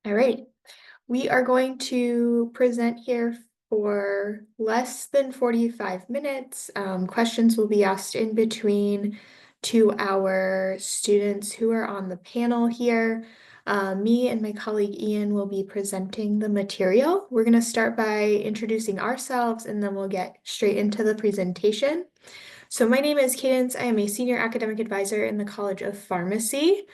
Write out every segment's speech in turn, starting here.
All right, we are going to present here for less than 45 minutes. Questions will be asked in between to our students who are on the panel here. Me and my colleague Ian will be presenting the material. We're going to start by introducing ourselves and then we'll get straight into the presentation. So my name is Cadence. I am a senior academic advisor in the College of Pharmacy.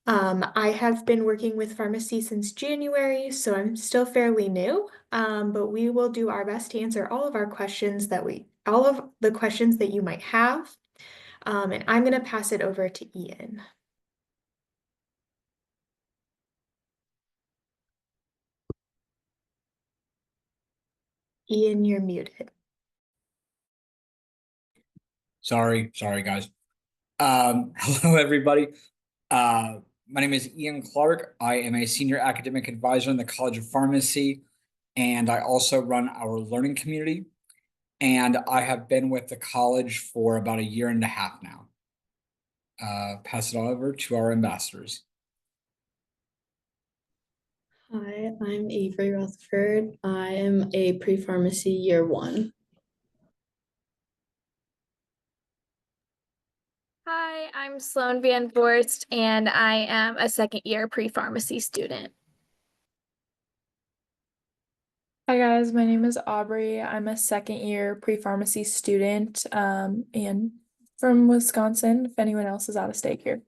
I have been working with pharmacy since January, so I'm still fairly new, but we will do our best to answer all of our questions all of the questions that you might have. And I'm going to pass it over to Ian. Ian, you're muted. Sorry, guys. Hello, everybody. My name is Ian Clark. I am a senior academic advisor in the College of Pharmacy, and I also run our learning community. And I have been with the college for about 1.5 years now. Pass it on over to our ambassadors. Hi, I'm Avery Rutherford. I am a pre-pharmacy year 1. Hi, I'm Sloan Van Voorst, and I am a second-year pre-pharmacy student. Hi guys, my name is Aubrey. I'm a second-year pre-pharmacy student, and from Wisconsin, if anyone else is out of state here.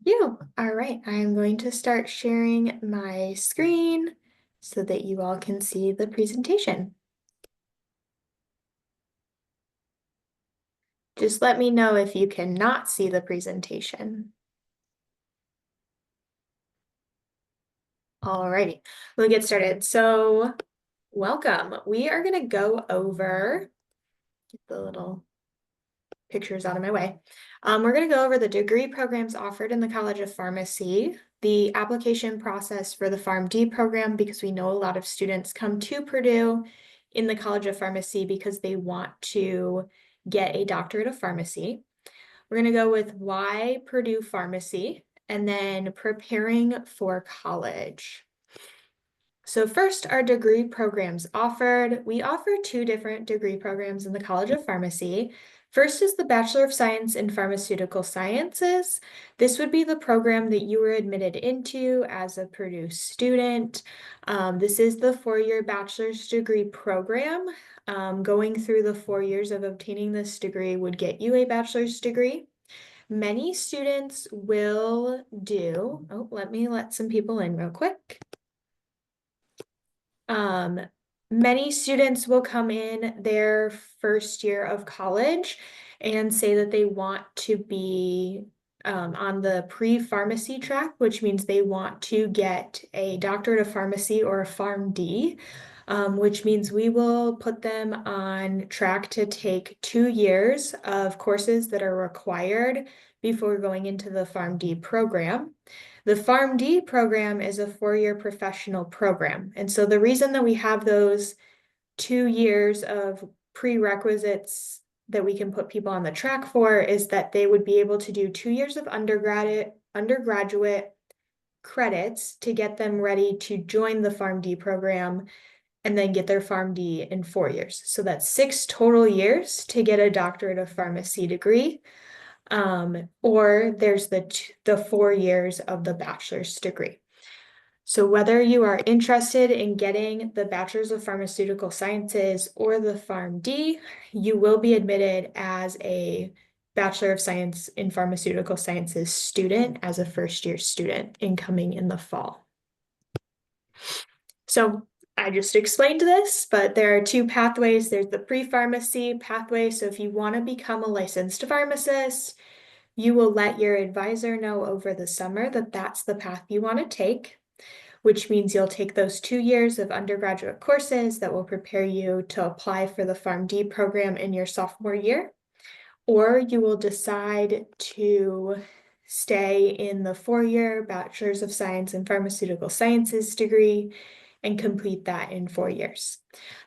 Yeah, all right. I am going to start sharing my screen so that you all can see the presentation. Just let me know if you cannot see the presentation. Alrighty, we'll get started. So, welcome. We are going to go over, get the little pictures out of my way. We're going to go over the degree programs offered in the College of Pharmacy, the application process for the PharmD program, because we know a lot of students come to Purdue in the College of Pharmacy because they want to get a doctorate of pharmacy. We're going to go with why Purdue Pharmacy, and then preparing for college. So first, our degree programs offered. We offer 2 different degree programs in the College of Pharmacy. First is the Bachelor of Science in Pharmaceutical Sciences. This would be the program that you were admitted into as a Purdue student. This is the 4-year bachelor's degree program. Going through the 4 years of obtaining this degree would get you a bachelor's degree. Many students will do, let me let some people in real quick. Many students will come in their first year of college and say that they want to be on the pre-pharmacy track, which means they want to get a doctorate of pharmacy or a PharmD, which means we will put them on track to take 2 years of courses that are required before going into the PharmD program. The PharmD program is a 4-year professional program. And so the reason that we have those 2 years of prerequisites that we can put people on the track for is that they would be able to do 2 years of undergraduate credits to get them ready to join the PharmD program and then get their PharmD in 4 years. So that's 6 total years to get a doctorate of pharmacy degree. Or there's the 4 years of the bachelor's degree. So whether you are interested in getting the Bachelor's of Pharmaceutical Sciences or the PharmD, you will be admitted as a Bachelor of Science in Pharmaceutical Sciences student as a first-year student incoming in the fall. So I just explained this, but there are 2 pathways. There's the pre-pharmacy pathway. So if you want to become a licensed pharmacist, you will let your advisor know over the summer that that's the path you want to take, which means you'll take those 2 years of undergraduate courses that will prepare you to apply for the PharmD program in your sophomore year, or you will decide to stay in the 4-year Bachelor's of Science in Pharmaceutical Sciences degree and complete that in 4 years.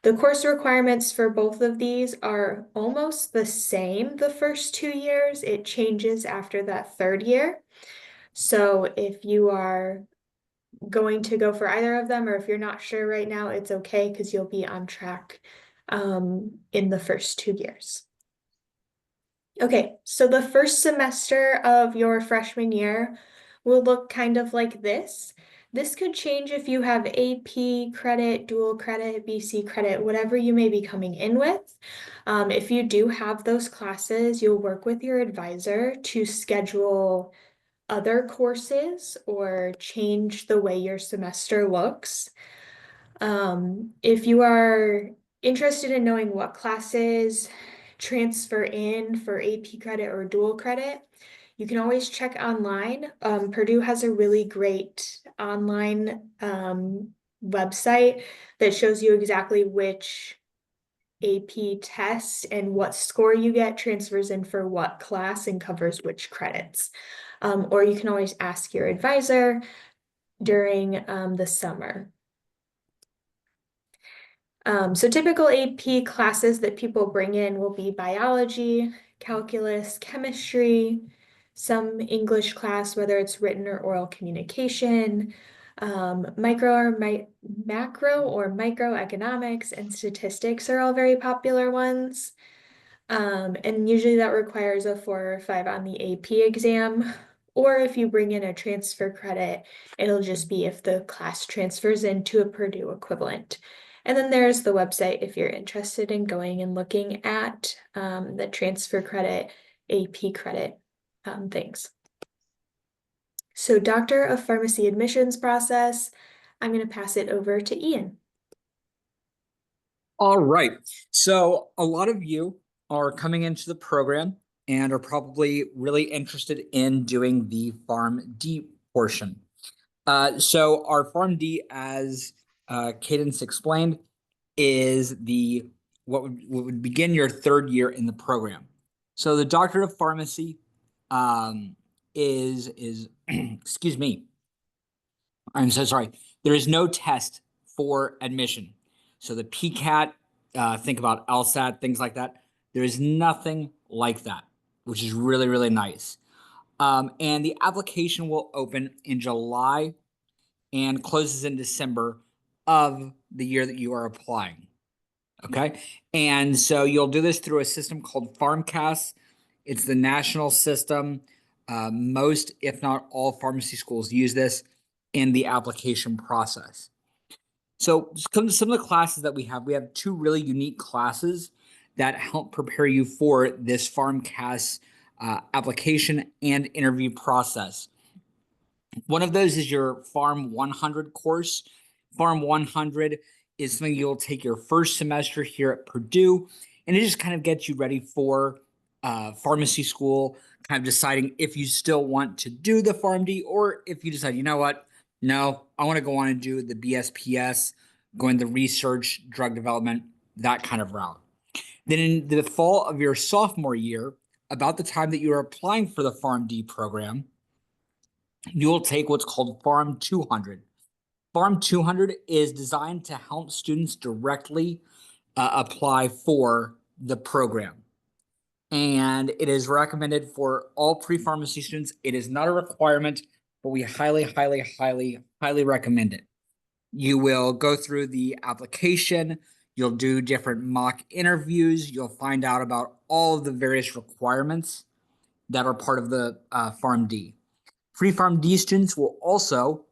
The course requirements for both of these are almost the same the first 2 years. It changes after that 3rd year. So if you are going to go for either of them, or if you're not sure right now, it's okay because you'll be on track in the first 2 years. Okay, so the first semester of your freshman year will look kind of like this. This could change if you have AP credit, dual credit, BC credit, whatever you may be coming in with. If you do have those classes, you'll work with your advisor to schedule other courses or change the way your semester looks. If you are interested in knowing what classes transfer in for AP credit or dual credit, you can always check online. Purdue has a really great online website that shows you exactly which AP test and what score you get transfers in for what class and covers which credits. Or you can always ask your advisor during the summer. So typical AP classes that people bring in will be biology, calculus, chemistry, some English class, whether it's written or oral communication, macro or microeconomics and statistics are all very popular ones. And usually that requires a 4 or 5 on the AP exam. Or if you bring in a transfer credit, it'll just be if the class transfers into a Purdue equivalent. And then there's the website if you're interested in going and looking at the transfer credit, AP credit things. So Doctor of Pharmacy admissions process, I'm going to pass it over to Ian. All right. So a lot of you are coming into the program and are probably really interested in doing the PharmD portion. So our PharmD, as Cadence explained, is what would begin your 3rd year in the program. So the Doctor of Pharmacy is excuse me. I'm so sorry. There is no test for admission. So the PCAT, think about LSAT, things like that. There is nothing like that, which is really, really nice. And the application will open in July and closes in December of the year that you are applying. Okay. And so you'll do this through a system called PharmCAS. It's the national system. Most, if not all, pharmacy schools use this in the application process. So some of the classes that we have 2 really unique classes that help prepare you for this PharmCAS application and interview process. One of those is your Pharm 100 course. Pharm 100 is something you'll take your first semester here at Purdue, and it just kind of gets you ready for pharmacy school, kind of deciding if you still want to do the PharmD or if you decide, you know what, no, I want to go on and do the BSPS, go into research, drug development, that kind of route. Then in the fall of your sophomore year, about the time that you're applying for the PharmD program, you'll take what's called Pharm 200. Pharm 200 is designed to help students directly apply for the program. And it is recommended for all pre-pharmacy students. It is not a requirement, but we highly, highly, highly, highly recommend it. You will go through the application. You'll do different mock interviews. You'll find out about all of the various requirements that are part of the PharmD. Pre-PharmD students will also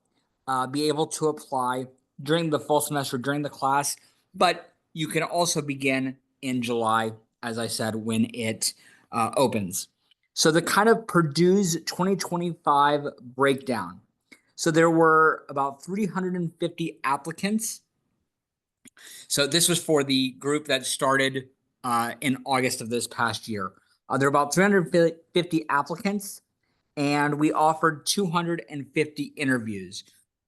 be able to apply during the fall semester, during the class, but you can also begin in July, as I said, when it opens. So the kind of Purdue's 2025 breakdown. So there were about 350 applicants. So this was for the group that started in August of this past year. There are about 350 applicants, and we offered 250 interviews.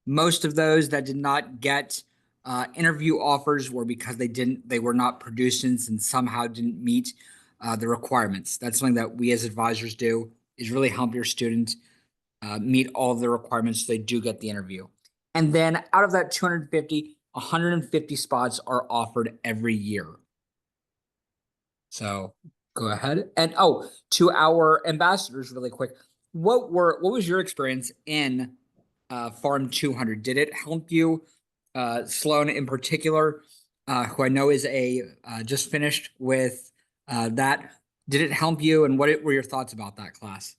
Most of those that did not get interview offers were because they were not Purdue students and somehow didn't meet the requirements. That's something that we as advisors do, is really help your student meet all of the requirements so they do get the interview. And then out of that 250, 150 spots are offered every year. So go ahead. And to our ambassadors really quick, what was your experience in Farm 200? Did it help you, Sloan in particular, who I know is just finished with that? Did it help you, and what were your thoughts about that class?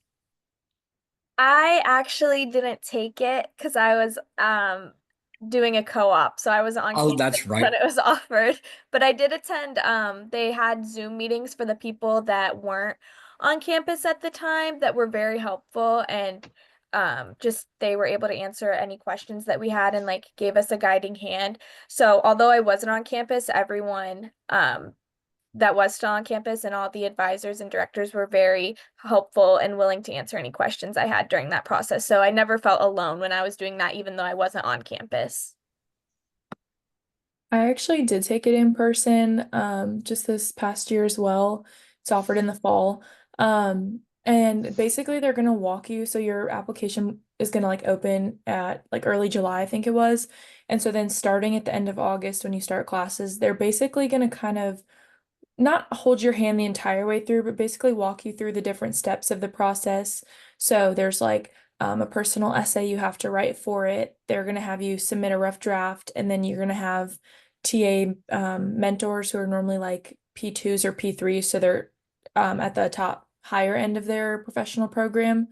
I actually didn't take it because I was doing a co-op, so I was on Oh, campus that's right. when it was offered. But I did attend, they had Zoom meetings for the people that weren't on campus at the time that were very helpful, and just they were able to answer any questions that we had and like gave us a guiding hand. So although I wasn't on campus, everyone that was still on campus and all the advisors and directors were very helpful and willing to answer any questions I had during that process. So I never felt alone when I was doing that, even though I wasn't on campus. I actually did take it in person, just this past year as well. It's offered in the fall. And basically they're gonna walk you, so your application is gonna like open at like early July, I think it was. And so then starting at the end of August when you start classes, they're basically gonna kind of not hold your hand the entire way through, but basically walk you through the different steps of the process. So there's like a personal essay you have to write for it. They're going to have you submit a rough draft, and then you're going to have TA mentors who are normally like P2s or P3s. So they're at the top higher end of their professional program.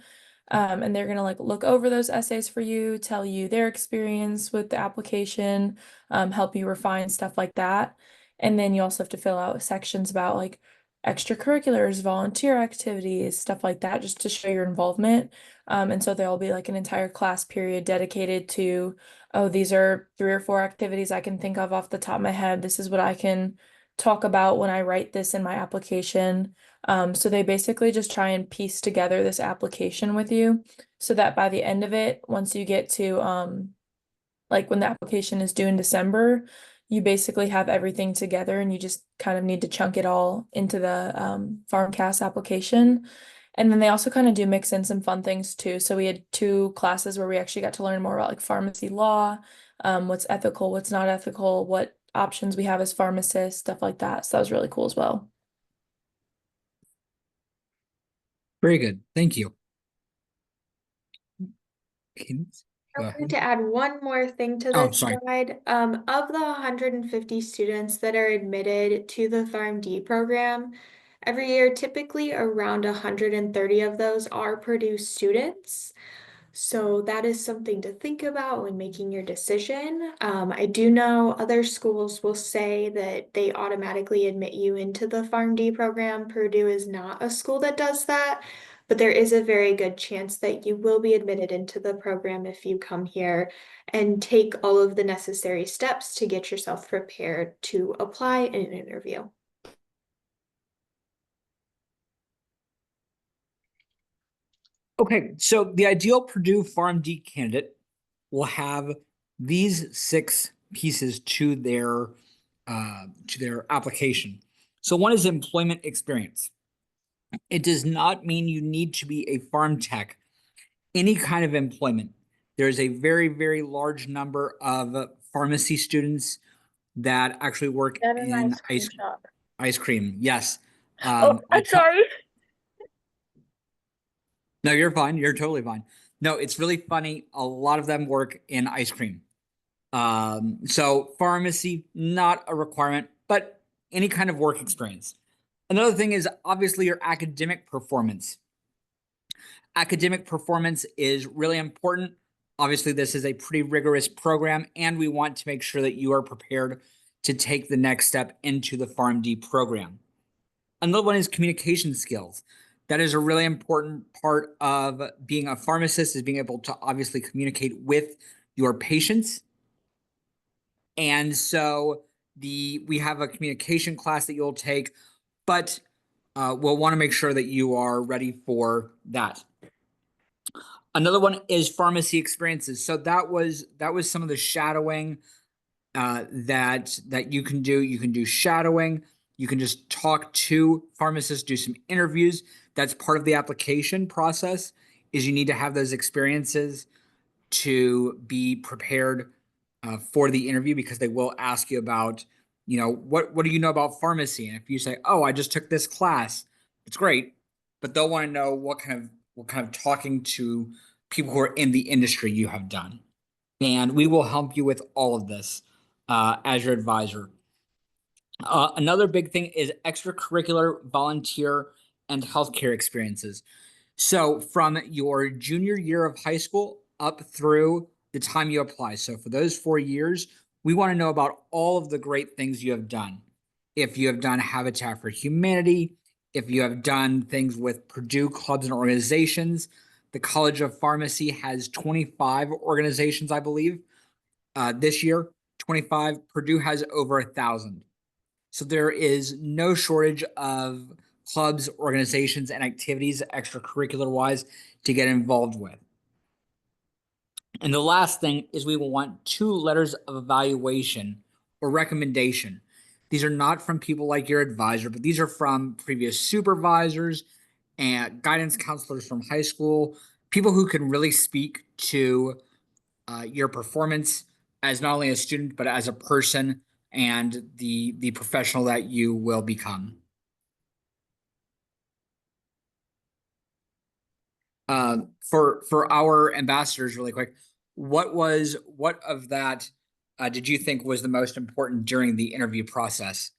And they're going to like look over those essays for you, tell you their experience with the application, help you refine stuff like that. And then you also have to fill out sections about like extracurriculars, volunteer activities, stuff like that, just to show your involvement. And so there'll be like an entire class period dedicated to, oh, these are 3 or 4 activities I can think of off the top of my head. This is what I can talk about when I write this in my application. So they basically just try and piece together this application with you so that by the end of it, once you get to like when the application is due in December, you basically have everything together and you just kind of need to chunk it all into the FarmCast application. And then they also kind of do mix in some fun things too. So we had 2 classes where we actually got to learn more about like pharmacy law, what's ethical, what's not ethical, what options we have as pharmacists, stuff like that. So that was really cool as well. Very good. Thank you. Okay, go I'm going ahead. to add one more thing to Oh, this sorry. slide. Of the 150 students that are admitted to the PharmD program, every year, typically around 130 of those are Purdue students. So that is something to think about when making your decision. I do know other schools will say that they automatically admit you into the PharmD program. Purdue is not a school that does that, but there is a very good chance that you will be admitted into the program if you come here and take all of the necessary steps to get yourself prepared to apply in an interview. Okay, so the ideal Purdue PharmD candidate will have these 6 pieces to their application. So one is employment experience. It does not mean you need to be a farm tech, any kind of employment. There's a very, very large number of pharmacy students that actually work At an in ice cream shop. ice cream. Yes. Oh, I I'm sorry. No, you're fine. You're totally fine. No, it's really funny. A lot of them work in ice cream. So pharmacy, not a requirement, but any kind of work experience. Another thing is obviously your academic performance. Academic performance is really important. Obviously, this is a pretty rigorous program, and we want to make sure that you are prepared to take the next step into the PharmD program. Another one is communication skills. That is a really important part of being a pharmacist, is being able to obviously communicate with your patients. And so we have a communication class that you'll take, but we'll want to make sure that you are ready for that. Another one is pharmacy experiences. So that was some of the shadowing that you can do. You can do shadowing. You can just talk to pharmacists, do some interviews. That's part of the application process, is you need to have those experiences to be prepared for the interview, because they will ask you about, what do you know about pharmacy? And if you say, oh, I just took this class, it's great, but they'll want to know what kind of talking to people who are in the industry you have done. And we will help you with all of this as your advisor. Another big thing is extracurricular, volunteer, and healthcare experiences. So from your junior year of high school up through the time you apply. So for those 4 years, we want to know about all of the great things you have done. If you have done Habitat for Humanity, if you have done things with Purdue clubs and organizations, the College of Pharmacy has 25 organizations, I believe, this year. 25. Purdue has over 1,000. So there is no shortage of clubs, organizations, and activities extracurricular wise to get involved with. And the last thing is we will want 2 letters of evaluation or recommendation. These are not from people like your advisor, but these are from previous supervisors and guidance counselors from high school, people who can really speak to your performance as not only a student, but as a person and the professional that you will become. For our ambassadors, really quick, what of that did you think was the most important during the interview process?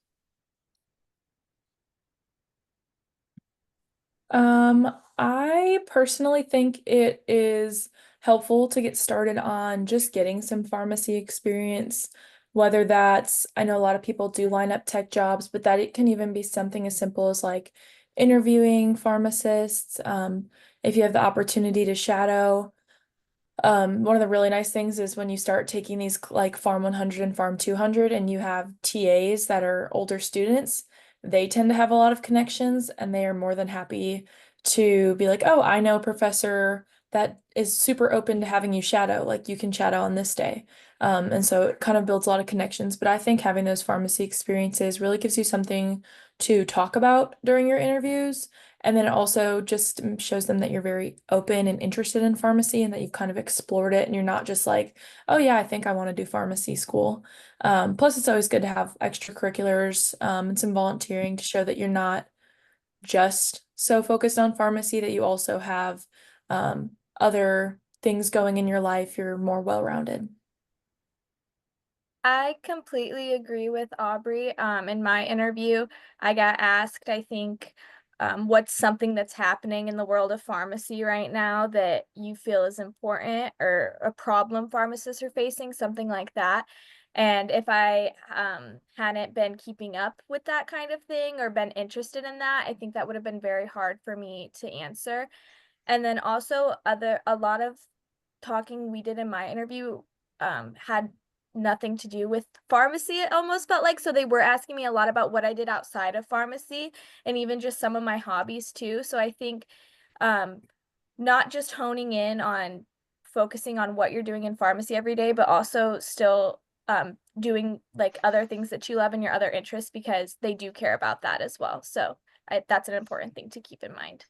I personally think it is helpful to get started on just getting some pharmacy experience, whether that's, I know a lot of people do line up tech jobs, but that it can even be something as simple as like interviewing pharmacists. If you have the opportunity to shadow. One of the really nice things is when you start taking these like Farm 100 and Farm 200 and you have TAs that are older students, they tend to have a lot of connections and they are more than happy to be like, oh, I know a professor that is super open to having you shadow, like you can shadow on this day. And so it kind of builds a lot of connections. But I think having those pharmacy experiences really gives you something to talk about during your interviews. And then it also just shows them that you're very open and interested in pharmacy and that you've kind of explored it and you're not just like, oh yeah, I think I want to do pharmacy school. Plus, it's always good to have extracurriculars and some volunteering to show that you're not just so focused on pharmacy, that you also have other things going in your life. You're more well-rounded. I completely agree with Aubrey. In my interview, I got asked, I think, what's something that's happening in the world of pharmacy right now that you feel is important or a problem pharmacists are facing, something like that. And if I hadn't been keeping up with that kind of thing or been interested in that, I think that would have been very hard for me to answer. And then also a lot of talking we did in my interview had nothing to do with pharmacy, it almost felt like. So they were asking me a lot about what I did outside of pharmacy and even just some of my hobbies too. So I think not just honing in on focusing on what you're doing in pharmacy every day, but also still doing like other things that you love and your other interests, because they do care about that as well. So that's an important thing to keep in mind.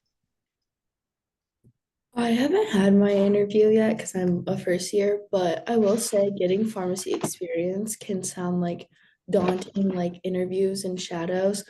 I haven't had my interview yet because I'm a first year, but I will say getting pharmacy experience can sound like daunting, like interviews and shadows,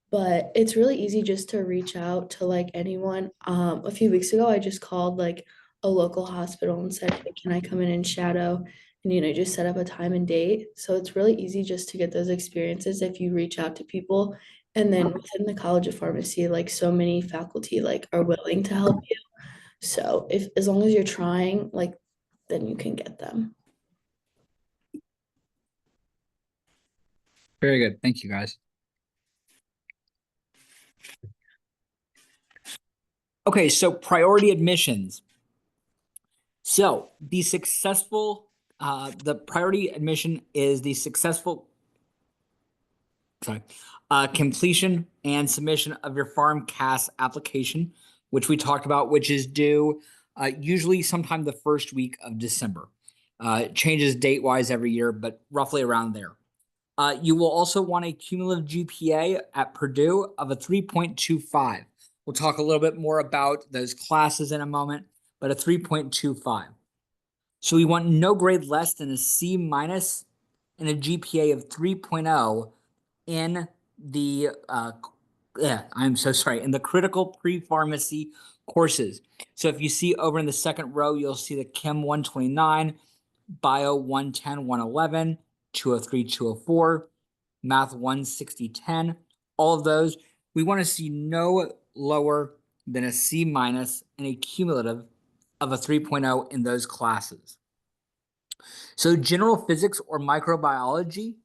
but it's really easy just to reach out to like anyone. A few weeks ago, I just called like a local hospital and said, hey, can I come in and shadow? And just set up a time and date. So it's really easy just to get those experiences if you reach out to people. And then within the College of Pharmacy, like so many faculty like are willing to help you. So if as long as you're trying, like then you can get them. Very good. Thank you, guys. Okay, so priority admissions. So the priority admission is the successful completion and submission of your PharmCAS application, which we talked about, which is due usually sometime the first week of December. It changes date-wise every year, but roughly around there. You will also want a cumulative GPA at Purdue of a 3.25. We'll talk a little bit more about those classes in a moment, but a 3.25. So we want no grade less than a C minus and a GPA of 3.0 in the I'm so sorry, in the critical pre-pharmacy courses. So if you see over in the second row, you'll see the Chem 129, Bio 110, 111, 203, 204, Math 160, 10. All of those, we want to see no lower than a C minus and a cumulative of a 3.0 in those classes. So general physics or microbiology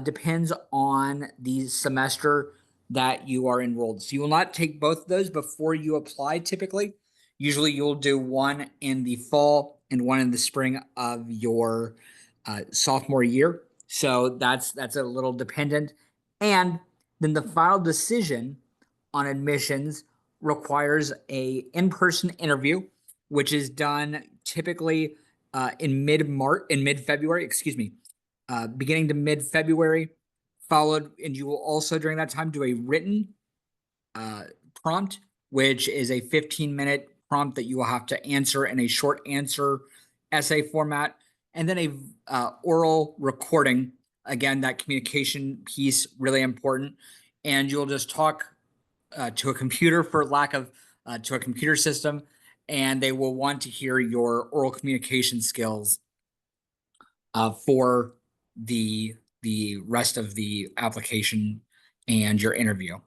depends on the semester that you are enrolled. So you will not take both of those before you apply typically. Usually you'll do one in the fall and one in the spring of your sophomore year. So that's a little dependent. And then the final decision on admissions requires a in-person interview, which is done typically in mid-February, beginning to mid-February, followed, and you will also during that time do a written prompt, which is a 15-minute prompt that you will have to answer in a short answer essay format, and then a oral recording. Again, that communication piece really important, and you'll just talk to a computer for lack of to a computer system, and they will want to hear your oral communication skills for the rest of the application and your interview.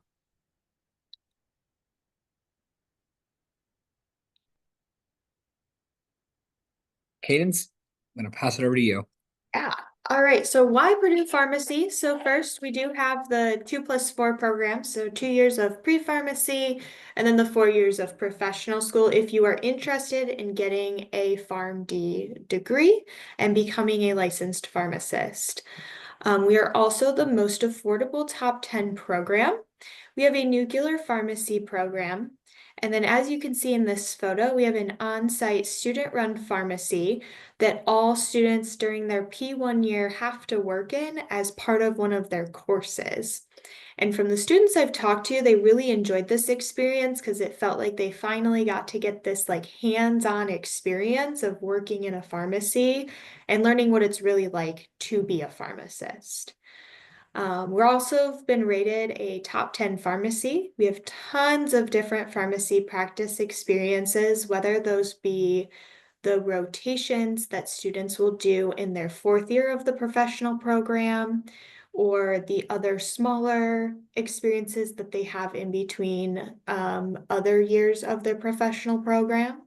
Cadence, I'm going to pass it over to you. Yeah. All right. So why Purdue Pharmacy? So first, we do have the 2+4 program. So 2 years of pre-pharmacy and then the 4 years of professional school if you are interested in getting a PharmD degree and becoming a licensed pharmacist. We are also the most affordable top 10 program. We have a nuclear pharmacy program. And then as you can see in this photo, we have an on-site student-run pharmacy that all students during their P1 year have to work in as part of one of their courses. And from the students I've talked to, they really enjoyed this experience because it felt like they finally got to get this like hands-on experience of working in a pharmacy and learning what it's really like to be a pharmacist. We're also been rated a top 10 pharmacy. We have tons of different pharmacy practice experiences, whether those be the rotations that students will do in their 4th year of the professional program, or the other smaller experiences that they have in between other years of their professional program.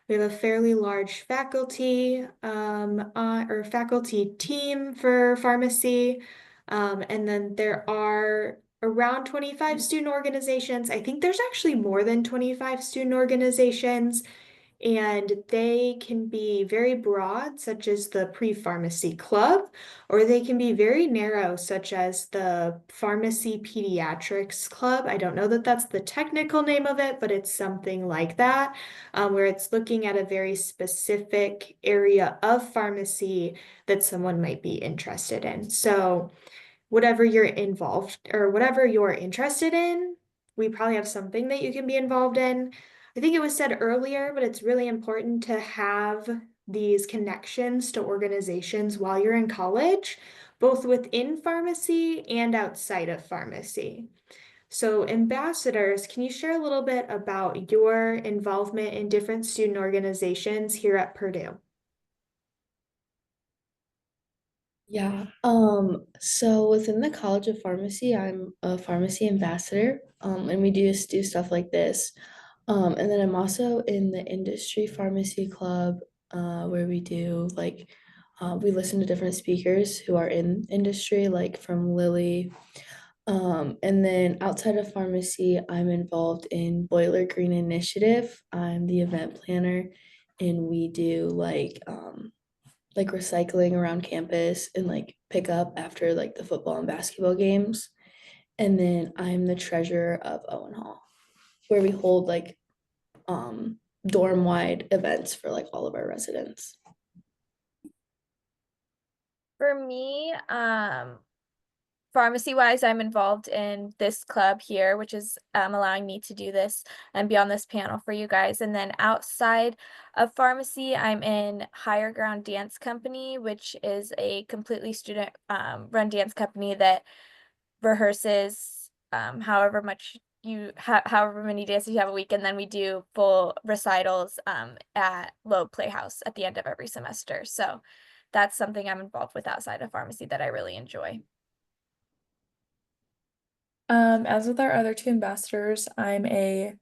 We have a fairly large faculty or faculty team for pharmacy. And then there are around 25 student organizations. I think there's actually more than 25 student organizations, and they can be very broad, such as the pre-pharmacy club, or they can be very narrow, such as the pharmacy pediatrics club. I don't know that that's the technical name of it, but it's something like that, where it's looking at a very specific area of pharmacy that someone might be interested in. So whatever you're involved or whatever you're interested in, we probably have something that you can be involved in. I think it was said earlier, but it's really important to have these connections to organizations while you're in college, both within pharmacy and outside of pharmacy. So, ambassadors, can you share a little bit about your involvement in different student organizations here at Purdue? Yeah. So within the College of Pharmacy, I'm a pharmacy ambassador. And we just do stuff like this. And then I'm also in the industry pharmacy club, where we do like we listen to different speakers who are in industry, like from Lilly. And then outside of pharmacy, I'm involved in Boiler Green Initiative. I'm the event planner, and we do like recycling around campus and like pick up after like the football and basketball games. And then I'm the treasurer of Owen Hall, where we hold like dorm wide events for like all of our residents. For me, pharmacy wise, I'm involved in this club here, which is allowing me to do this and be on this panel for you guys. And then outside of pharmacy, I'm in Higher Ground Dance Company, which is a completely student run dance company that rehearses however much however many dances you have a week, and then we do full recitals at Loeb Playhouse at the end of every semester. So that's something I'm involved with outside of pharmacy that I really enjoy. As with our other two ambassadors, I'm a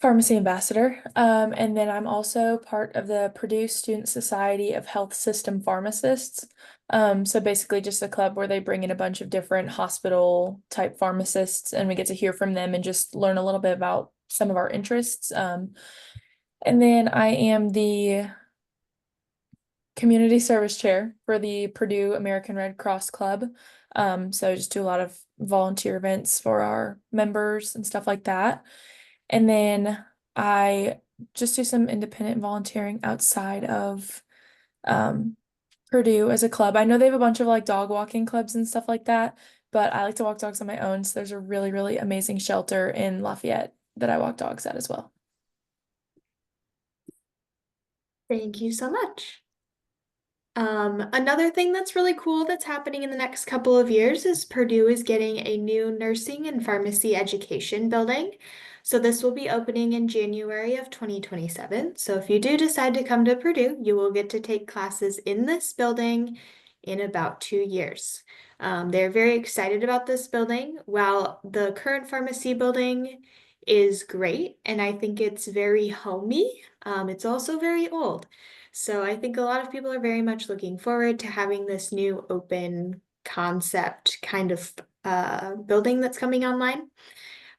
pharmacy ambassador. And then I'm also part of the Purdue Student Society of Health System Pharmacists. So basically just a club where they bring in a bunch of different hospital type pharmacists and we get to hear from them and just learn a little bit about some of our interests. And then I am the community service chair for the Purdue American Red Cross Club. So I just do a lot of volunteer events for our members and stuff like that. And then I just do some independent volunteering outside of Purdue as a club. I know they have a bunch of like dog walking clubs and stuff like that, but I like to walk dogs on my own. So there's a really, really amazing shelter in Lafayette that I walk dogs at as well. Thank you so much. Another thing that's really cool that's happening in the next couple of years is Purdue is getting a new nursing and pharmacy education building. So this will be opening in January of 2027. So if you do decide to come to Purdue, you will get to take classes in this building in about 2 years. They're very excited about this building. While the current pharmacy building is great, and I think it's very homey, it's also very old. So I think a lot of people are very much looking forward to having this new open concept kind of building that's coming online.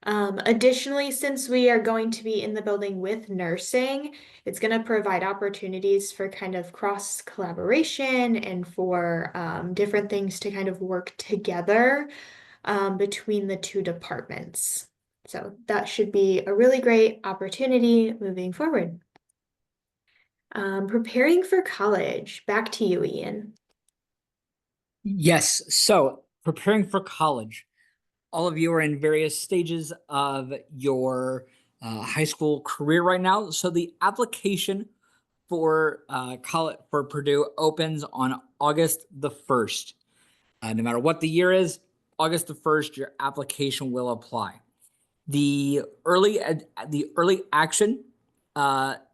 Additionally, since we are going to be in the building with nursing, it's going to provide opportunities for kind of cross collaboration and for different things to kind of work together between the two departments. So that should be a really great opportunity moving forward. Preparing for college. Back to you, Ian. Yes. So preparing for college. All of you are in various stages of your high school career right now. So the application for college for Purdue opens on August the 1st. No matter what the year is, August the 1st, your application will apply. The early action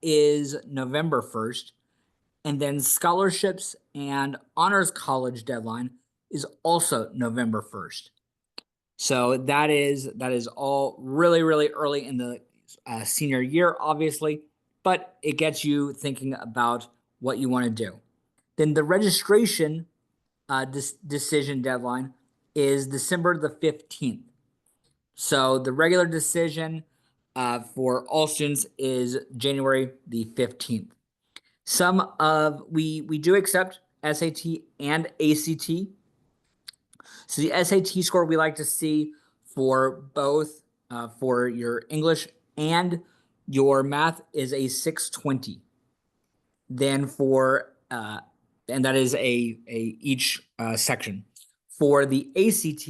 is November 1st, and then scholarships and honors college deadline is also November 1st. So that is all really, really early in the senior year, obviously, but it gets you thinking about what you want to do. Then the registration decision deadline is December the 15th. So the regular decision for all students is January the 15th. We do accept SAT and ACT. So the SAT score we like to see for both for your English and your math is a 620. Then for and that is a each section. For the ACT,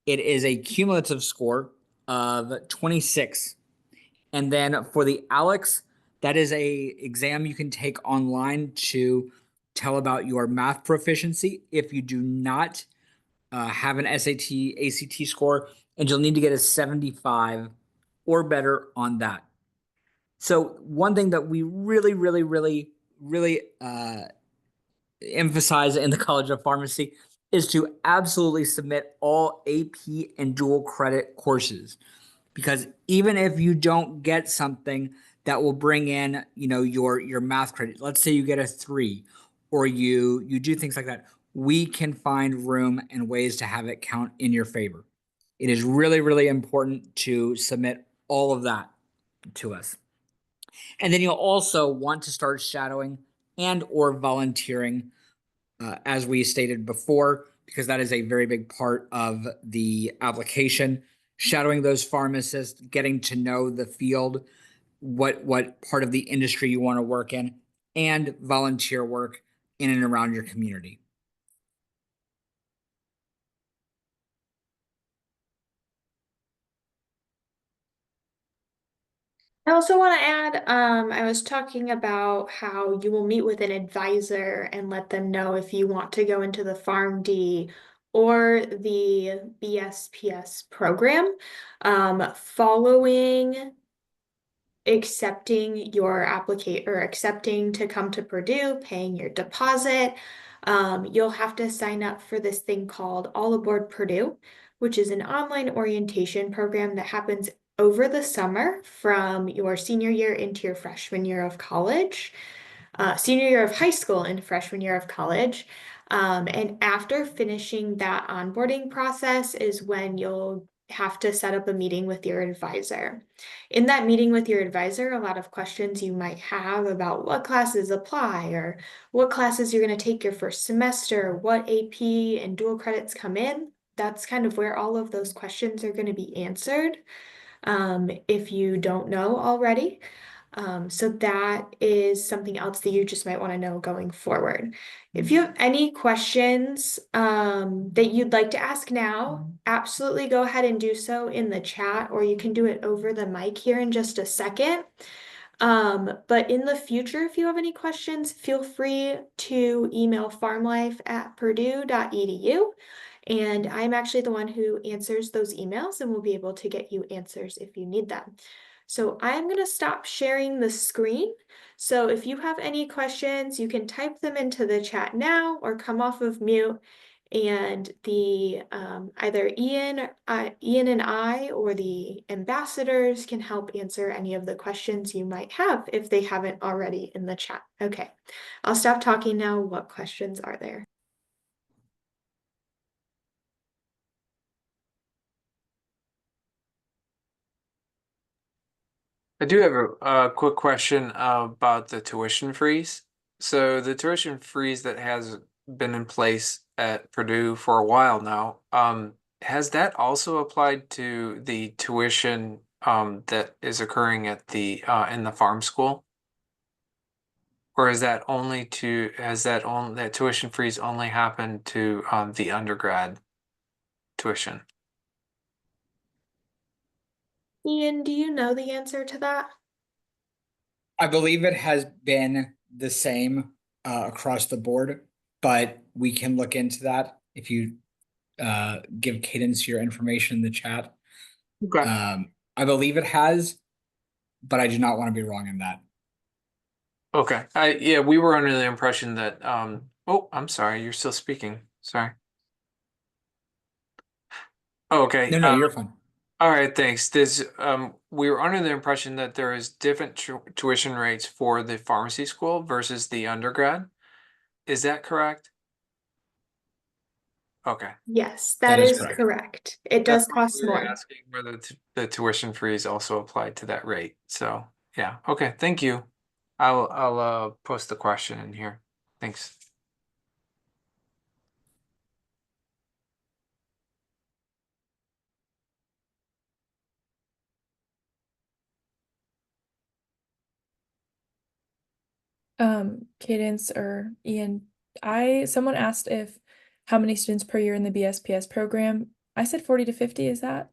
it is a cumulative score of 26. And then for the ALEX, that is a exam you can take online to tell about your math proficiency. If you do not have an SAT, ACT score, and you'll need to get a 75 or better on that. So one thing that we really emphasize in the College of Pharmacy is to absolutely submit all AP and dual credit courses. Because even if you don't get something that will bring in, your math credit, let's say you get a 3 or you do things like that, we can find room and ways to have it count in your favor. It is really important to submit all of that to us. And then you'll also want to start shadowing and or volunteering, as we stated before, because that is a very big part of the application. Shadowing those pharmacists, getting to know the field, what part of the industry you want to work in, and volunteer work in and around your community. I also want to add, I was talking about how you will meet with an advisor and let them know if you want to go into the PharmD or the BSPS program. Following accepting your applicate or accepting to come to Purdue, paying your deposit, you'll have to sign up for this thing called All Aboard Purdue, which is an online orientation program that happens over the summer from your senior year into your freshman year of college, senior year of high school and freshman year of college. And after finishing that onboarding process is when you'll have to set up a meeting with your advisor. In that meeting with your advisor, a lot of questions you might have about what classes apply or what classes you're going to take your first semester, what AP and dual credits come in. That's kind of where all of those questions are going to be answered, if you don't know already. So that is something else that you just might want to know going forward. If you have any questions that you'd like to ask now, absolutely go ahead and do so in the chat, or you can do it over the mic here in just a second. But in the future, if you have any questions, feel free to email farmlife@purdue.edu. And I'm actually the one who answers those emails and will be able to get you answers if you need them. So I'm going to stop sharing the screen. So if you have any questions, you can type them into the chat now or come off of mute, and the either Ian and I or the ambassadors can help answer any of the questions you might have if they haven't already in the chat. Okay, I'll stop talking now. What questions are there? I do have a quick question about the tuition freeze. So the tuition freeze that has been in place at Purdue for a while now, has that also applied to the tuition that is occurring at the in the farm school? Or is that that tuition freeze only happened to the undergrad tuition? Ian, do you know the answer to that? I believe it has been the same across the board, but we can look into that if you give Cadence your information in the chat. Okay. I believe it has, but I do not want to be wrong in that. Okay. Yeah, we were under the impression that oh, I'm sorry, you're still speaking. Sorry. Oh, okay. No, you're fine. All right, thanks. We were under the impression that there is different tuition rates for the pharmacy school versus the undergrad. Is that correct? Okay. Yes, That that is is correct. correct. It That's does why cost we were more. asking whether the tuition freeze also applied to that rate. So yeah, okay, thank you. I'll post the question in here. Thanks. Cadence or Ian, someone asked if how many students per year in the BSPS program. I said 40 to 50. Is that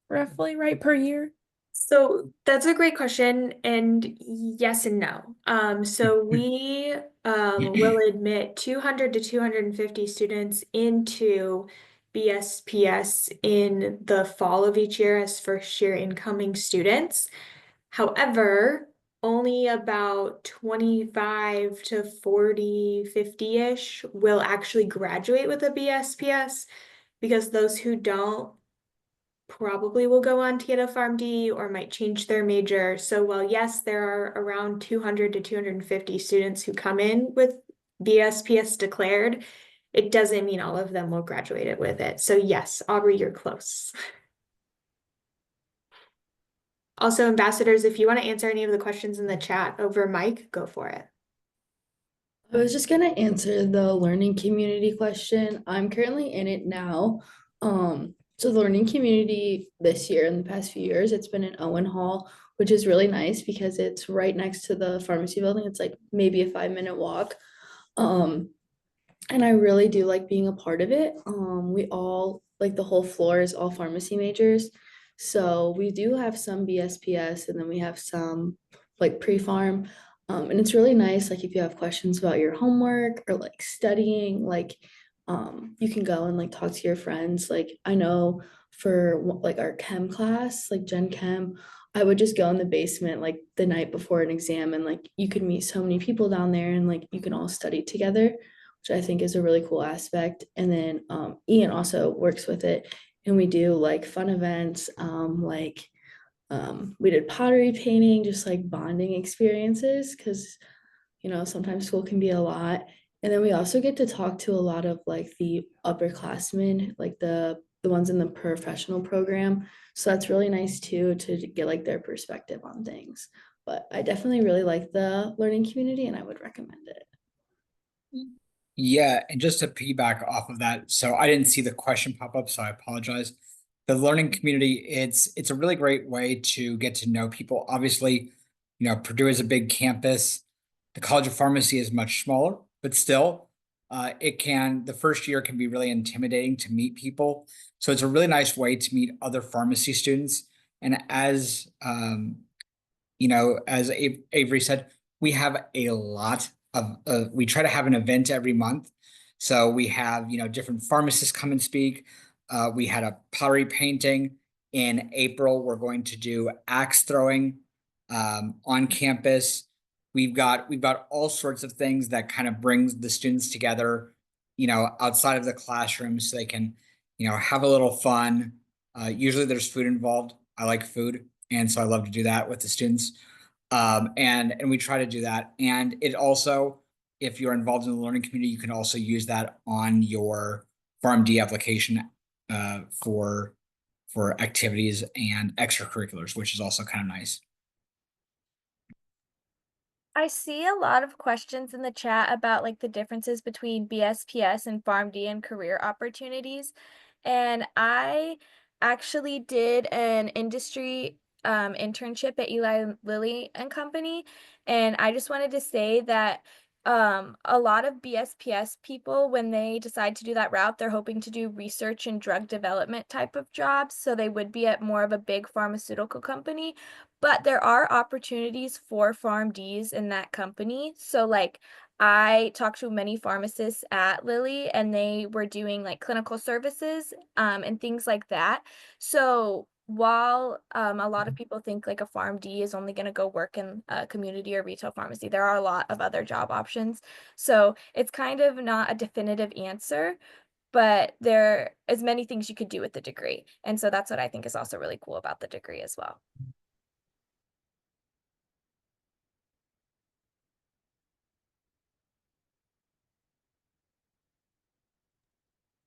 roughly right per year? So that's a great question, and yes and no. So we will admit 200 to 250 students into BSPS in the fall of each year as first year incoming students. However, only about 25 to 40, 50-ish will actually graduate with a BSPS, because those who don't probably will go on to get a PharmD or might change their major. So while yes, there are around 200 to 250 students who come in with BSPS declared, it doesn't mean all of them will graduate it with it. So yes, Aubrey, you're close. Also, ambassadors, if you want to answer any of the questions in the chat over mic, go for it. I was just gonna answer the learning community question. I'm currently in it now. So the learning community this year and the past few years, it's been in Owen Hall, which is really nice because it's right next to the pharmacy building. It's like maybe a 5-minute walk. And I really do like being a part of it. We all, like the whole floor is all pharmacy majors. So we do have some BSPS and then we have some like pre-farm. And it's really nice, like if you have questions about your homework or like studying, like you can go and like talk to your friends. Like I know for like our chem class, like Gen Chem, I would just go in the basement like the night before an exam and like you could meet so many people down there and like you can all study together, which I think is a really cool aspect. And then Ian also works with it and we do like fun events, like we did pottery painting, just like bonding experiences because sometimes school can be a lot. And then we also get to talk to a lot of like the upperclassmen, like the ones in the professional program. So that's really nice too to get like their perspective on things. But I definitely really like the learning community and I would recommend it. Yeah, and just to piggyback off of that, so I didn't see the question pop up, so I apologize. The learning community, it's a really great way to get to know people. Obviously, Purdue is a big campus. The College of Pharmacy is much smaller, but still, the first year can be really intimidating to meet people. So it's a really nice way to meet other pharmacy students. And as Avery said, we have a lot of, we try to have an event every month. So we have, different pharmacists come and speak. We had a pottery painting in April. We're going to do axe throwing on campus. We've got all sorts of things that kind of brings the students together, outside of the classroom so they can, have a little fun. Usually there's food involved. I like food. And so I love to do that with the students. And we try to do that. And it also, if you're involved in the learning community, you can also use that on your PharmD application for activities and extracurriculars, which is also kind of nice. I see a lot of questions in the chat about like the differences between BSPS and PharmD and career opportunities. And I actually did an industry internship at Eli Lilly and Company. And I just wanted to say that a lot of BSPS people, when they decide to do that route, they're hoping to do research and drug development type of jobs. So they would be at more of a big pharmaceutical company. But there are opportunities for PharmDs in that company. So like I talked to many pharmacists at Lilly and they were doing like clinical services and things like that. So while a lot of people think like a PharmD is only going to go work in a community or retail pharmacy, there are a lot of other job options. So it's kind of not a definitive answer, but there is many things you could do with the degree. And so that's what I think is also really cool about the degree as well.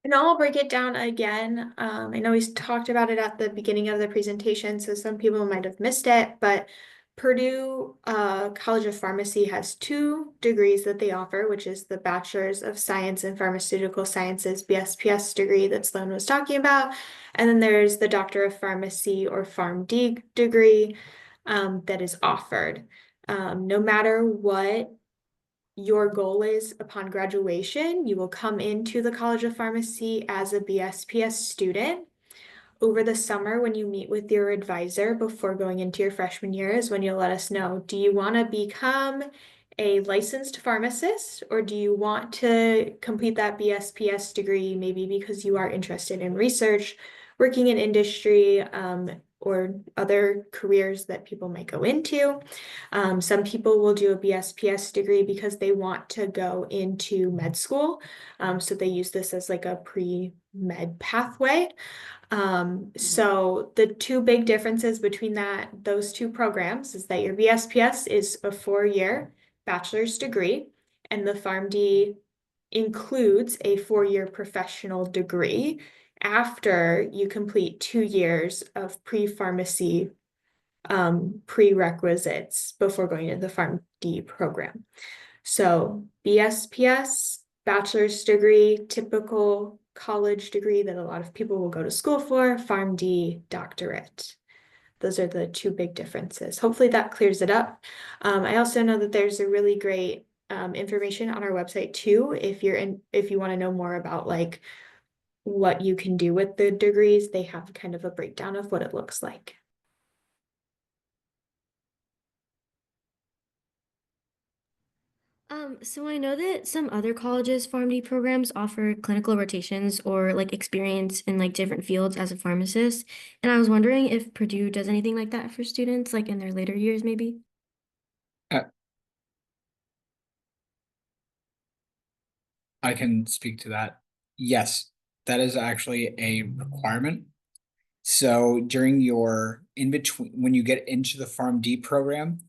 And I'll break it down again. I know we talked about it at the beginning of the presentation, so some people might have missed it, but Purdue College of Pharmacy has two degrees that they offer, which is the Bachelor's of Science in Pharmaceutical Sciences, BSPS degree that Sloan was talking about. And then there's the Doctor of Pharmacy or PharmD degree that is offered. No matter what your goal is upon graduation, you will come into the College of Pharmacy as a BSPS student. Over the summer, when you meet with your advisor before going into your freshman year, is when you'll let us know, do you want to become a licensed pharmacist or do you want to complete that BSPS degree, maybe because you are interested in research, working in industry, or other careers that people might go into. Some people will do a BSPS degree because they want to go into med school. So they use this as like a pre-med pathway. So the two big differences between those two programs is that your BSPS is a 4-year bachelor's degree, and the PharmD includes a 4-year professional degree after you complete 2 years of pre-pharmacy prerequisites before going into the PharmD program. So BSPS, bachelor's degree, typical college degree that a lot of people will go to school for, PharmD, doctorate. Those are the two big differences. Hopefully that clears it up. I also know that there's a really great information on our website too, if you want to know more about like what you can do with the degrees, they have kind of a breakdown of what it looks like. So I know that some other colleges' PharmD programs offer clinical rotations or like experience in like different fields as a pharmacist. And I was wondering if Purdue does anything like that for students, like in their later years, maybe? I can speak to that. Yes, that is actually a requirement. So during your in between, when you get into the PharmD program,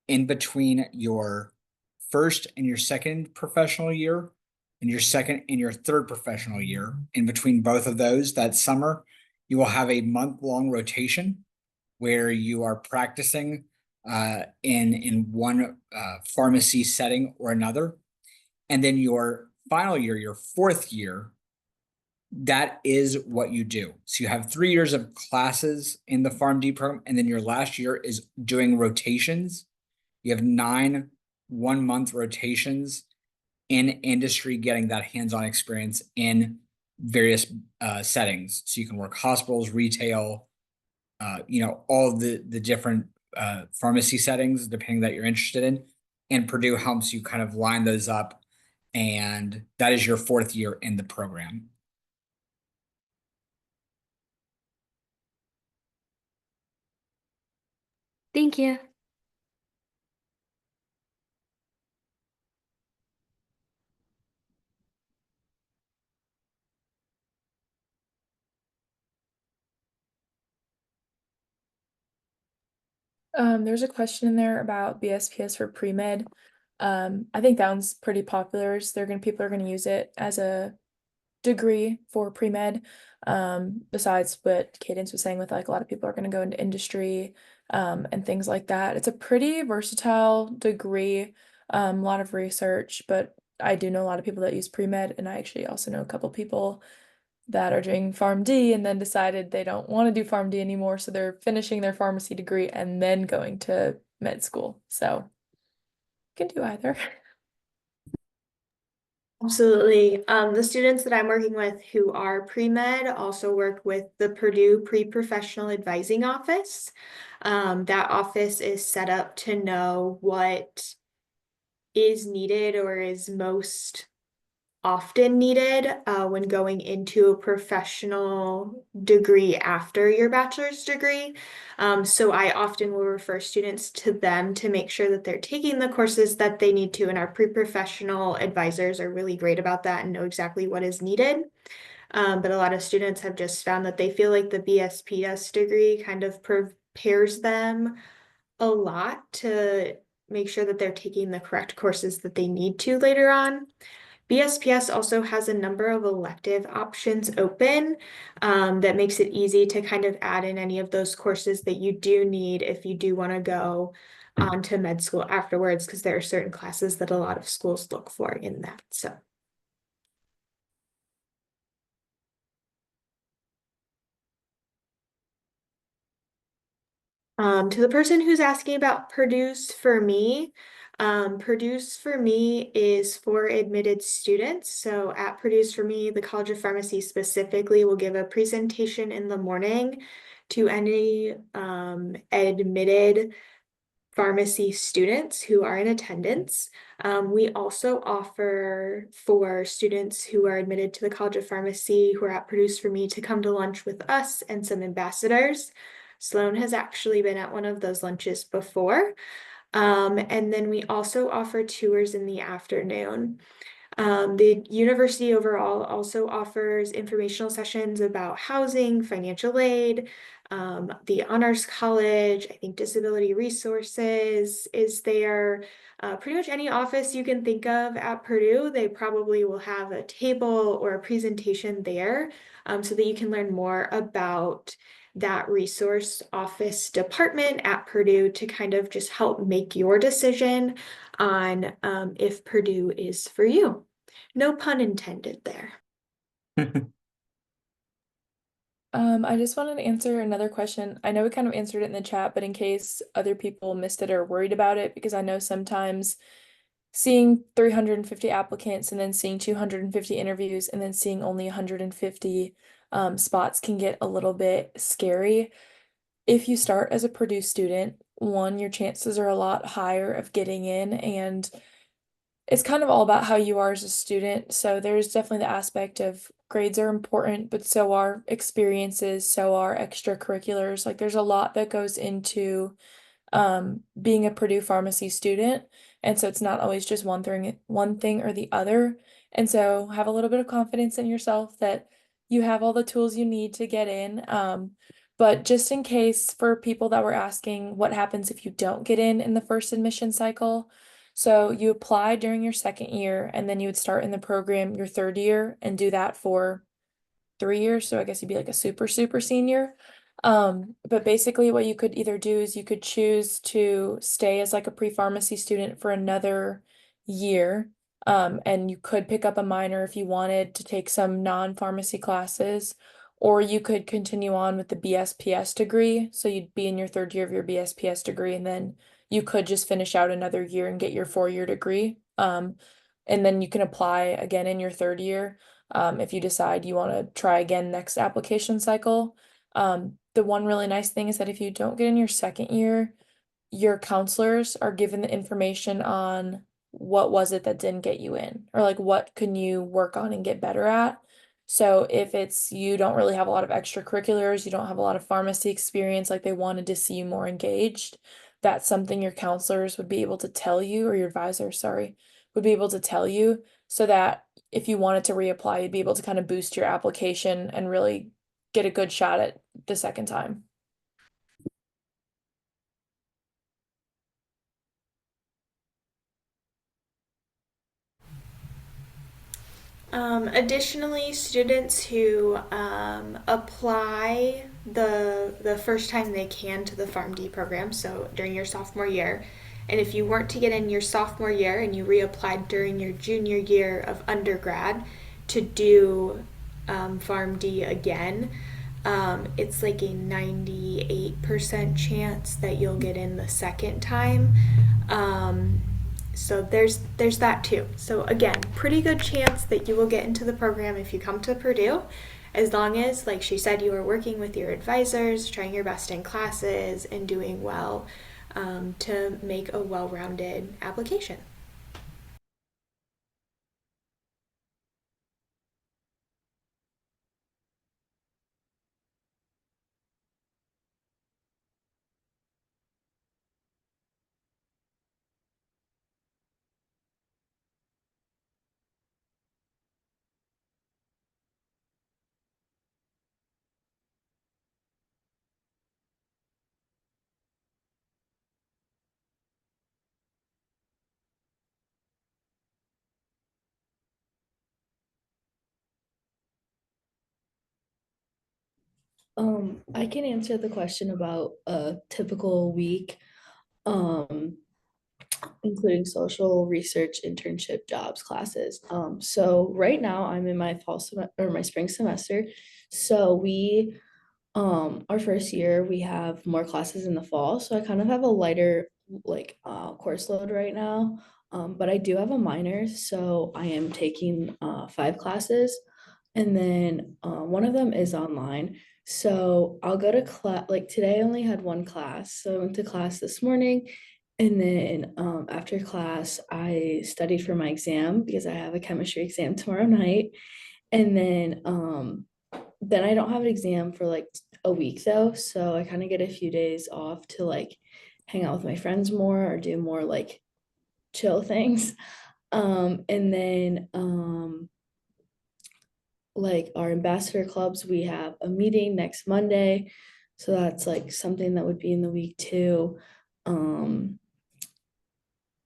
in between your first and your second professional year, and your second and your third professional year, in between both of those, that summer, you will have a month-long rotation where you are practicing in one pharmacy setting or another. And then your final year, your fourth year, that is what you do. So you have 3 years of classes in the PharmD program, and then your last year is doing rotations. You have 9 1-month rotations in industry, getting that hands-on experience in various settings. So you can work hospitals, retail, all of the different pharmacy settings, depending that you're interested in. And Purdue helps you kind of line those up, and that is your fourth year in the program. Thank you. There's a question in there about BSPS for pre-med. I think that one's pretty popular. So people are gonna use it as a degree for pre-med. Besides what Cadence was saying with like a lot of people are gonna go into industry, and things like that. It's a pretty versatile degree, a lot of research, but I do know a lot of people that use pre-med, and I actually also know a couple people that are doing PharmD and then decided they don't want to do PharmD anymore, so they're finishing their pharmacy degree and then going to med school. So you can do either. Absolutely. The students that I'm working with who are pre-med also work with the Purdue Pre-Professional Advising Office. That office is set up to know what is needed or is most often needed when going into a professional degree after your bachelor's degree. So I often will refer students to them to make sure that they're taking the courses that they need to, and our pre-professional advisors are really great about that and know exactly what is needed. But a lot of students have just found that they feel like the BSPS degree kind of prepares them a lot to make sure that they're taking the correct courses that they need to later on. BSPS also has a number of elective options open that makes it easy to kind of add in any of those courses that you do need if you do want to go on to med school afterwards, because there are certain classes that a lot of schools look for in that. So. To the person who's asking about Purdue's for Me, Purdue's for Me is for admitted students. So at Purdue's for Me, the College of Pharmacy specifically will give a presentation in the morning to any admitted pharmacy students who are in attendance. We also offer for students who are admitted to the College of Pharmacy who are at Purdue's for Me to come to lunch with us and some ambassadors. Sloan has actually been at one of those lunches before. And then we also offer tours in the afternoon. The university overall also offers informational sessions about housing, financial aid, the Honors College, I think Disability Resources is there. Pretty much any office you can think of at Purdue, they probably will have a table or a presentation there, so that you can learn more about that resource office department at Purdue to kind of just help make your decision on if Purdue is for you. No pun intended there. I just wanted to answer another question. I know we kind of answered it in the chat, but in case other people missed it or worried about it, because I know sometimes seeing 350 applicants and then seeing 250 interviews and then seeing only 150 spots can get a little bit scary. If you start as a Purdue student, one, your chances are a lot higher of getting in, and it's kind of all about how you are as a student. So there's definitely the aspect of grades are important, but so are experiences, so are extracurriculars. Like there's a lot that goes into being a Purdue pharmacy student. And so it's not always just one thing or the other. And so have a little bit of confidence in yourself that you have all the tools you need to get in. But just in case, for people that were asking what happens if you don't get in the first admission cycle. So you apply during your second year, and then you would start in the program your third year and do that for 3 years. So I guess you'd be like a super senior. But basically what you could either do is you could choose to stay as like a pre-pharmacy student for another year. And you could pick up a minor if you wanted to take some non-pharmacy classes, or you could continue on with the BSPS degree. So you'd be in your third year of your BSPS degree, and then you could just finish out another year and get your 4-year degree. And then you can apply again in your third year if you decide you want to try again next application cycle. The one really nice thing is that if you don't get in your second year, your counselors are given the information on what was it that didn't get you in, or like what can you work on and get better at. So if it's you don't really have a lot of extracurriculars, you don't have a lot of pharmacy experience, like they wanted to see you more engaged, that's something your counselors would be able to tell you, or your advisor, sorry, would be able to tell you, so that if you wanted to reapply, you'd be able to kind of boost your application and really get a good shot at the second time. Additionally, students who apply the first time they can to the PharmD program, so during your sophomore year, and if you weren't to get in your sophomore year and you reapplied during your junior year of undergrad to do PharmD again, it's like a 98% chance that you'll get in the second time. So there's that too. So again, pretty good chance that you will get into the program if you come to Purdue, as long as, like she said, you are working with your advisors, trying your best in classes, and doing well to make a well-rounded application. I can answer the question about a typical week, um, including social research, internship, jobs, classes. So right now I'm in my fall semester or my spring semester. So our first year we have more classes in the fall. So I kind of have a lighter like course load right now. But I do have a minor, so I am taking 5 classes, and then one of them is online. So I'll go to class, like today I only had one class. So I went to class this morning, and then after class, I studied for my exam because I have a chemistry exam tomorrow night. And then I don't have an exam for like a week though. So I kind of get a few days off to like hang out with my friends more or do more like chill things. And then like our ambassador clubs, we have a meeting next Monday. So that's like something that would be in the week too.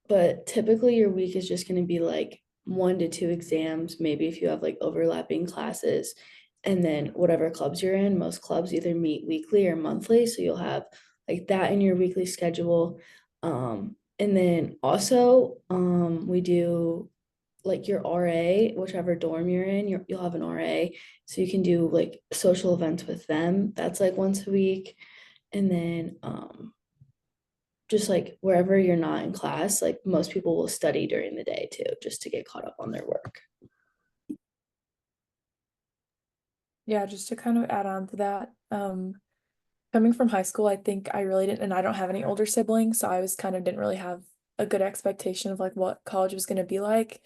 But typically your week is just going to be like 1 to 2 exams, maybe if you have like overlapping classes, and then whatever clubs you're in. Most clubs either meet weekly or monthly, so you'll have like that in your weekly schedule. And then also we do like your RA, whichever dorm you're in, you'll have an RA, so you can do like social events with them. That's like once a week. And then just like wherever you're not in class, like most people will study during the day too, just to get caught up on their work. Yeah, just to kind of add on to that, coming from high school, I think I really didn't, and I don't have any older siblings, so I was kind of didn't really have a good expectation of like what college was going to be like.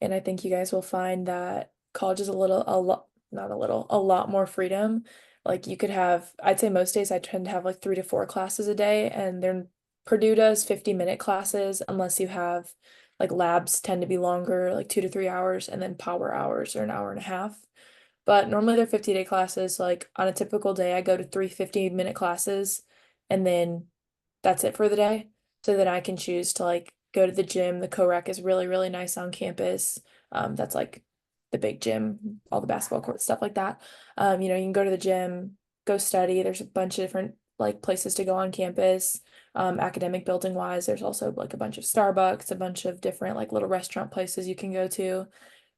And I think you guys will find that college is a lot, not a little, a lot more freedom. Like you could have, I'd say most days I tend to have like 3 to 4 classes a day, and then Purdue does 50-minute classes unless you have like labs tend to be longer, like 2 to 3 hours, and then power hours are an hour and a half. But normally they're 50-day classes. Like on a typical day, I go to 3 50-minute classes and then that's it for the day. So then I can choose to like go to the gym. The co-rec is really, really nice on campus. That's like the big gym, all the basketball court, stuff like that. You know, you can go to the gym, go study. There's a bunch of different like places to go on campus. Academic building wise, there's also like a bunch of Starbucks, a bunch of different like little restaurant places you can go to.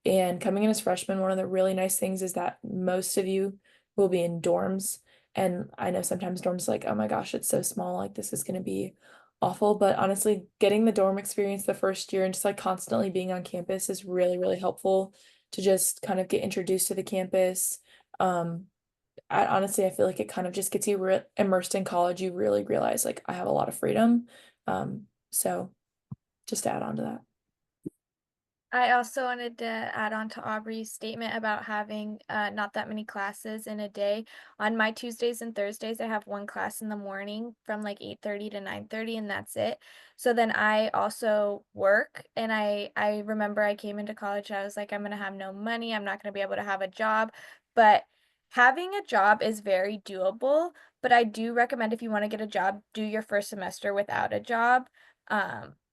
And coming in as freshmen, one of the really nice things is that most of you will be in dorms. And I know sometimes dorms like, oh my gosh, it's so small, like this is gonna be awful. But honestly, getting the dorm experience the first year and just like constantly being on campus is really, really helpful to just kind of get introduced to the campus. Um, honestly, I feel like it kind of just gets you immersed in college. You really realize like I have a lot of freedom. So just to add on to that. I also wanted to add on to Aubrey's statement about having not that many classes in a day. On my Tuesdays and Thursdays, I have one class in the morning from like 8:30 to 9:30, and that's it. So then I also work, and I remember I came into college, I was like, I'm gonna have no money, I'm not gonna be able to have a job. But having a job is very doable. But I do recommend if you want to get a job, do your first semester without a job.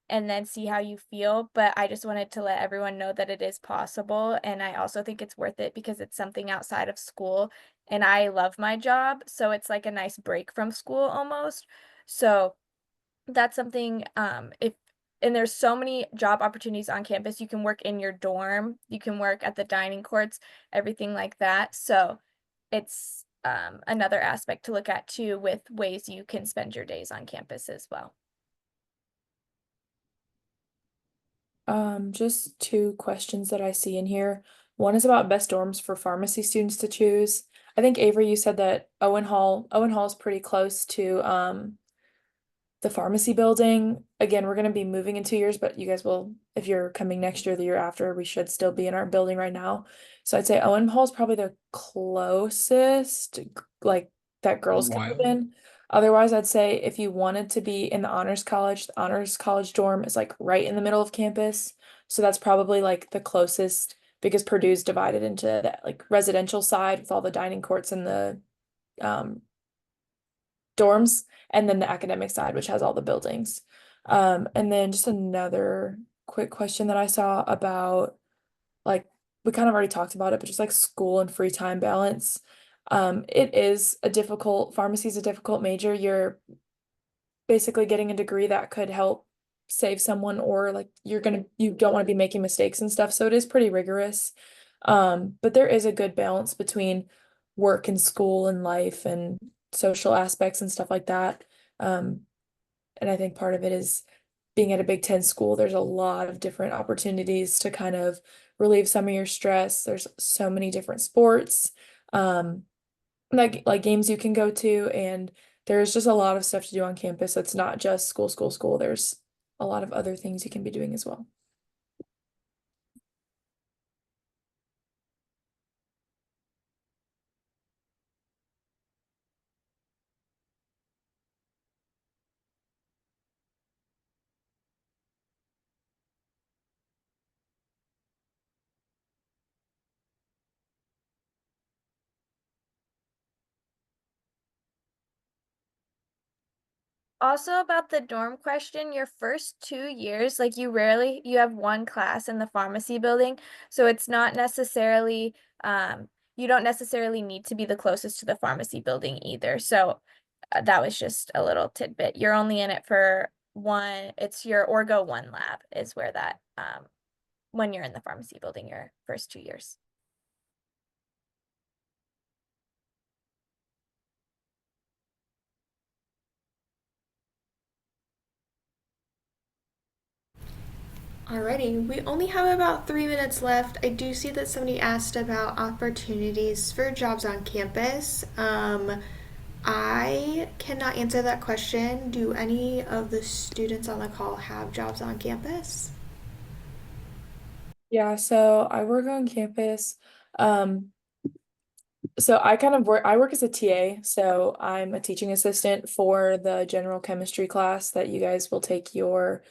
And then see how you feel. But I just wanted to let everyone know that it is possible. And I also think it's worth it because it's something outside of school. And I love my job. So it's like a nice break from school almost. So that's something, and there's so many job opportunities on campus. You can work in your dorm, you can work at the dining courts, everything like that. So it's another aspect to look at too with ways you can spend your days on campus as well. Just 2 questions that I see in here. One is about best dorms for pharmacy students to choose. I think Avery, you said that Owen Hall is pretty close to the pharmacy building. Again, we're gonna be moving in 2 years, but you guys will, if you're coming next year, the year after, we should still be in our building right now. So I'd say Owen Hall is probably the closest, like that girls can live Wild. in. Otherwise, I'd say if you wanted to be in the honors college dorm is like right in the middle of campus. So that's probably like the closest because Purdue's divided into that like residential side with all the dining courts and the um dorms, and then the academic side, which has all the buildings. And then just another quick question that I saw about like we kind of already talked about it, but just like school and free time balance. It is a difficult, pharmacy is a difficult major. You're basically getting a degree that could help save someone, or like you don't want to be making mistakes and stuff. So it is pretty rigorous. But there is a good balance between work and school and life and social aspects and stuff like that. Um, and I think part of it is being at a Big Ten school, there's a lot of different opportunities to kind of relieve some of your stress. There's so many different sports, um, like games you can go to, and there's just a lot of stuff to do on campus. It's not just school, school, school. There's a lot of other things you can be doing as well. Also about the dorm question, your first 2 years, like you have one class in the pharmacy building, so it's not necessarily, you don't necessarily need to be the closest to the pharmacy building either. So that was just a little tidbit. You're only in it for one, it's your Orgo 1 lab is where that, when you're in the pharmacy building, your first 2 years. Alrighty, we only have about 3 minutes left. I do see that somebody asked about opportunities for jobs on campus. I cannot answer that question. Do any of the students on the call have jobs on campus? Yeah, so I work on campus. Um, so I work as a TA, so I'm a teaching assistant for the general chemistry class that you guys will take your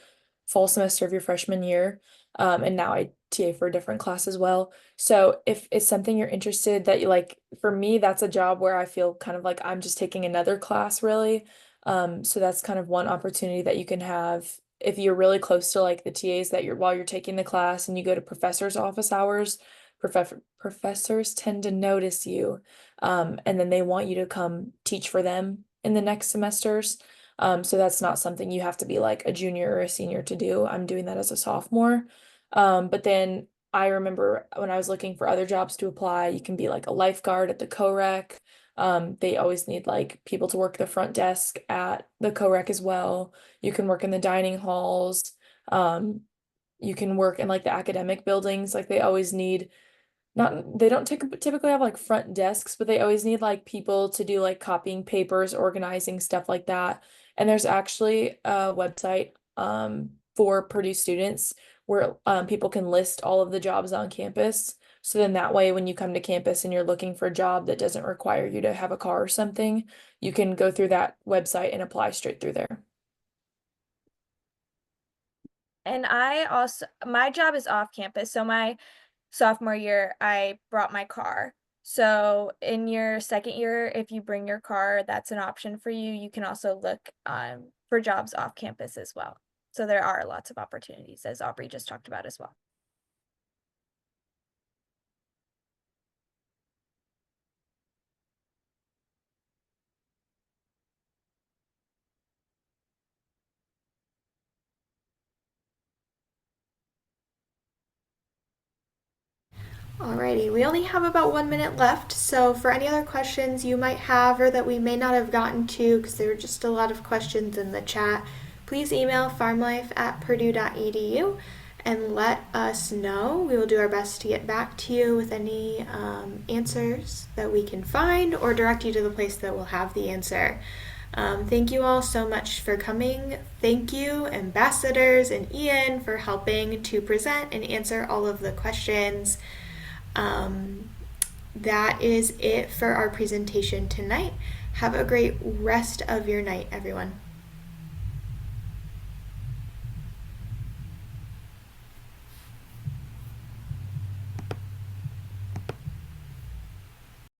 fall semester of your freshman year. And now I TA for a different class as well. So if it's something you're interested that you like, for me, that's a job where I feel kind of like I'm just taking another class really. So that's kind of one opportunity that you can have if you're really close to like the TAs that you're while you're taking the class and you go to professor's office hours, professors tend to notice you. And then they want you to come teach for them in the next semesters. So that's not something you have to be like a junior or a senior to do. I'm doing that as a sophomore. But then I remember when I was looking for other jobs to apply, you can be like a lifeguard at the co-rec. They always need like people to work the front desk at the co-rec as well. You can work in the dining halls. Um, you can work in like the academic buildings. Like they always need not they don't typically have like front desks, but they always need like people to do like copying papers, organizing stuff like that. And there's actually a website for Purdue students where people can list all of the jobs on campus. So then that way when you come to campus and you're looking for a job that doesn't require you to have a car or something, you can go through that website and apply straight through there. And I also, my job is off campus. So my sophomore year, I brought my car. So in your second year, if you bring your car, that's an option for you. You can also look for jobs off campus as well. So there are lots of opportunities, as Aubrey just talked about as well. Alrighty, we only have about 1 minute left, so for any other questions you might have or that we may not have gotten to, because there were just a lot of questions in the chat, please email farmlife@purdue.edu and let us know. We will do our best to get back to you with any answers that we can find or direct you to the place that will have the answer. Thank you all so much for coming. Thank you, ambassadors and Ian, for helping to present and answer all of the questions. That is it for our presentation tonight. Have a great rest of your night, everyone.